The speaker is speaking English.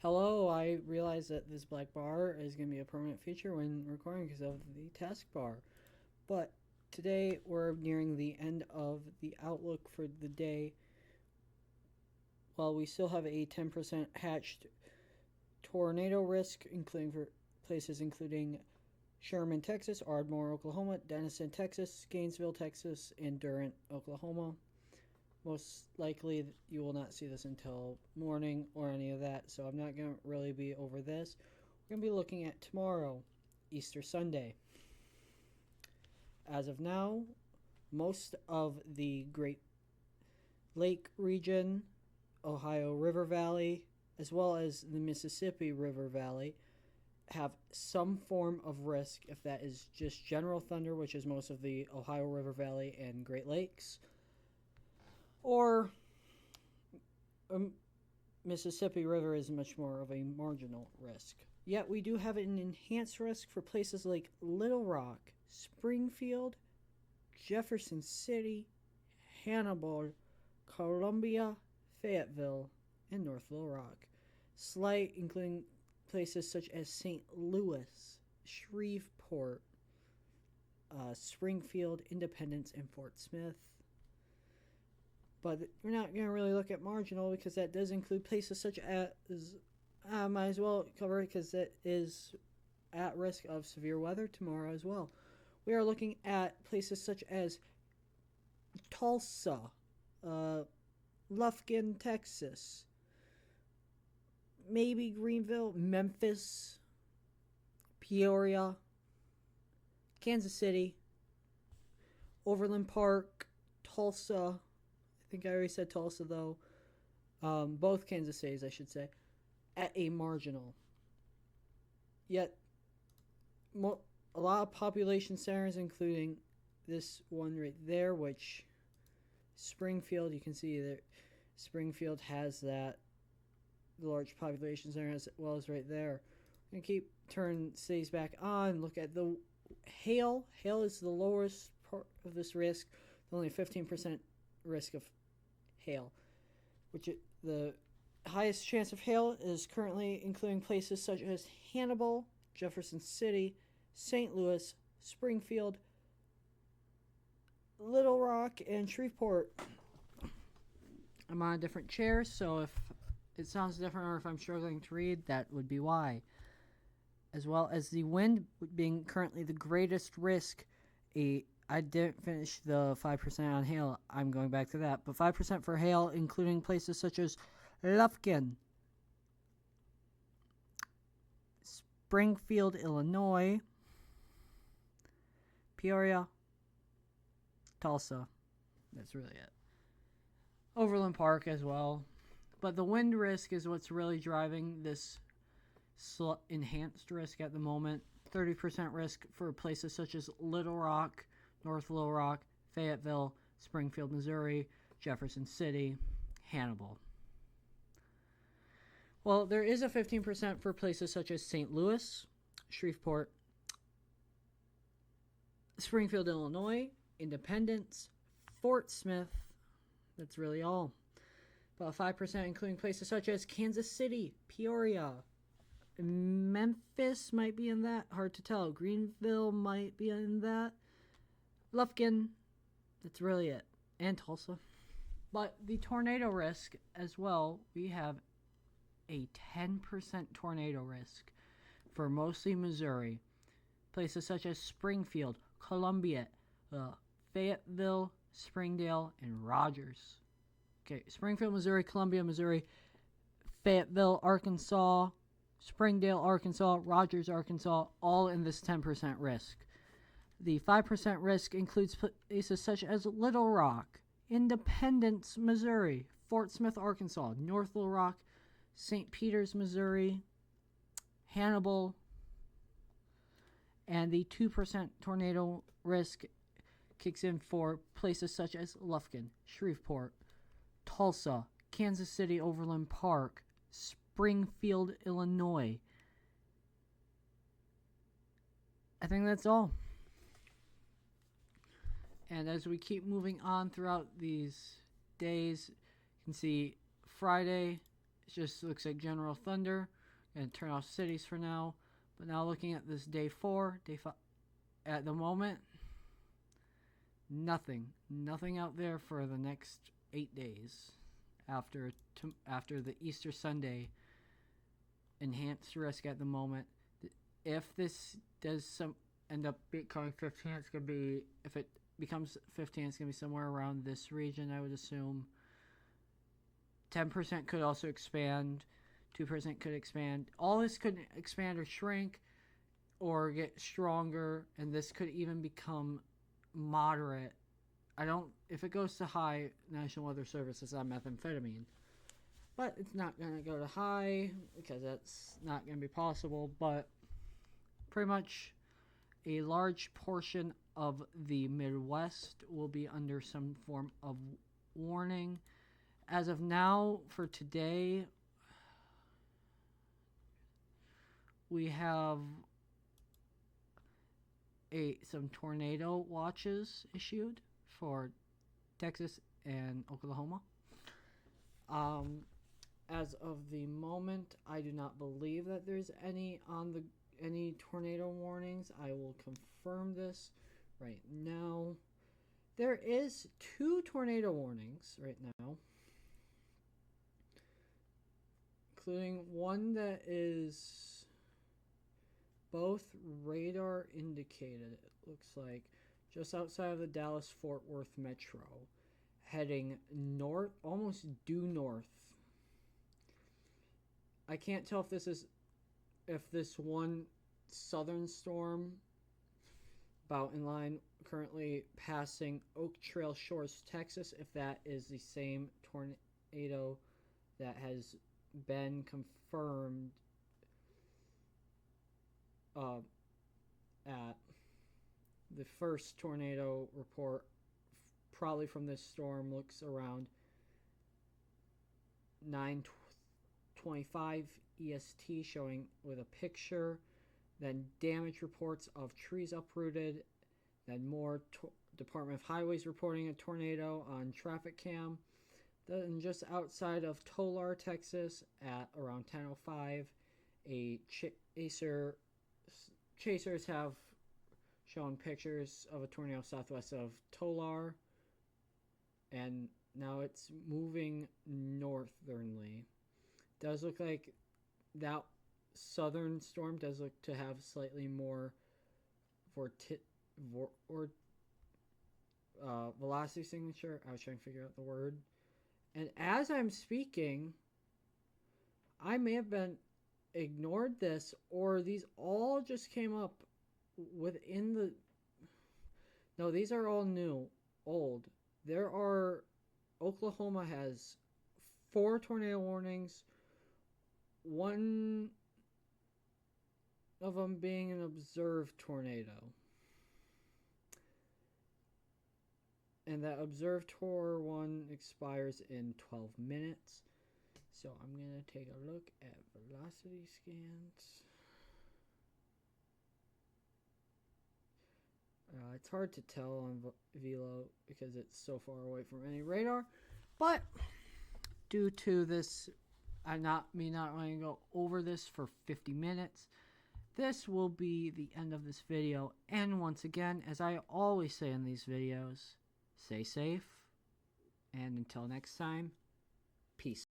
Hello, I realize that this black bar is going to be a permanent feature when recording because of the taskbar. But today we're nearing the end of the outlook for the day. While we still have a 10% hatched tornado risk, including for places including Sherman, Texas, Ardmore, Oklahoma, Denison, Texas, Gainesville, Texas, and Durant, Oklahoma. Most likely you will not see this until morning or any of that, so I'm not going to really be over this. We're going to be looking at tomorrow, Easter Sunday. As of now, most of the Great Lake region, Ohio River Valley, as well as the Mississippi River Valley, have some form of risk if that is just general thunder, which is most of the Ohio River Valley and Great Lakes, or Mississippi River is much more of a marginal risk. Yet we do have an enhanced risk for places like Little Rock, Springfield, Jefferson City, Hannibal, Columbia, Fayetteville, and North Little Rock. Slight, including places such as St. Louis, Shreveport, Springfield, Independence, and Fort Smith. But we're not going to really look at marginal because that does include places such as, might as well cover it because it is at risk of severe weather tomorrow as well. We are looking at places such as Tulsa, Lufkin, Texas, maybe Greenville, Memphis, Peoria, Kansas City, Overland Park, Tulsa. I think I already said Tulsa, though. Both Kansas Cities, I should say, at a marginal. Yet, a lot of population centers, including this one right there, which Springfield, you can see that Springfield has that large population center as well as right there. I'm going to keep turn cities back on. Look at the hail. Hail is the lowest part of this risk. Only 15% risk of hail, which the highest chance of hail is currently including places such as Hannibal, Jefferson City, St. Louis, Springfield, Little Rock, and Shreveport. I'm on a different chair, so if it sounds different or if I'm struggling to read, that would be why. As well as the wind being currently the greatest risk, I didn't finish the 5% on hail. I'm going back to that. But 5% for hail, including places such as Lufkin, Springfield, Illinois, Peoria, Tulsa. That's really it. Overland Park as well. But the wind risk is what's really driving this enhanced risk at the moment. 30% risk for places such as Little Rock, North Little Rock, Fayetteville, Springfield, Missouri, Jefferson City, Hannibal. Well, there is a 15% for places such as St. Louis, Shreveport, Springfield, Illinois, Independence, Fort Smith. That's really all. About 5% including places such as Kansas City, Peoria, Memphis might be in that. Hard to tell. Greenville might be in that. Lufkin. That's really it. And Tulsa. But the tornado risk as well, we have a 10% tornado risk for mostly Missouri. Places such as Springfield, Columbia, Fayetteville, Springdale, and Rogers. Okay, Springfield, Missouri, Columbia, Missouri, Fayetteville, Arkansas, Springdale, Arkansas, Rogers, Arkansas, all in this 10% risk. The 5% risk includes places such as Little Rock, Independence, Missouri, Fort Smith, Arkansas, North Little Rock, St. Peters, Missouri, Hannibal, and the 2% tornado risk kicks in for places such as Lufkin, Shreveport, Tulsa, Kansas City, Overland Park, Springfield, Illinois. I think that's all. And as we keep moving on throughout these days, you can see Friday it just looks like general thunder. Gonna turn off cities for now. But now looking at this day 4, day 5, at the moment, nothing out there for the next 8 days after the Easter Sunday enhanced risk at the moment. If this does end up becoming 15, it's gonna be, if it becomes 15, it's gonna be somewhere around this region, I would assume. 10% could also expand. 2% could expand. All this could expand or shrink or get stronger, and this could even become moderate. If it goes to high, National Weather Service is on methamphetamine. But it's not going to go to high because that's not going to be possible. But pretty much a large portion of the Midwest will be under some form of warning. As of now, for today, we have some tornado watches issued for Texas and Oklahoma. As of the moment, I do not believe that there's any tornado warnings. I will confirm this right now. There is 2 tornado warnings right now, including one that is both radar indicated. It looks like just outside of the Dallas-Fort Worth Metro, heading north, almost due north. I can't tell if this one southern storm, about in line, currently passing Oak Trail Shores, Texas, if that is the same tornado that has been confirmed at the first tornado report, probably from this storm, looks around 9:25 EST, showing with a picture, then damage reports of trees uprooted, then more Department of Highways reporting a tornado on traffic cam. Then just outside of Tolar, Texas, at around 10:05, a chasers have shown pictures of a tornado southwest of Tolar, and now it's moving northernly. Does look like that southern storm does look to have slightly more velocity signature. I was trying to figure out the word. And as I'm speaking, I may have ignored this, or these all just came up within the... No, these are all old. Oklahoma has 4 tornado warnings, one of them being an observed tornado. And that observed tour one expires in 12 minutes. So I'm going to take a look at velocity scans. It's hard to tell on Velo because it's so far away from any radar. But due to this, not wanting to go over this for 50 minutes, this will be the end of this video. And once again, as I always say in these videos, stay safe, and until next time, peace.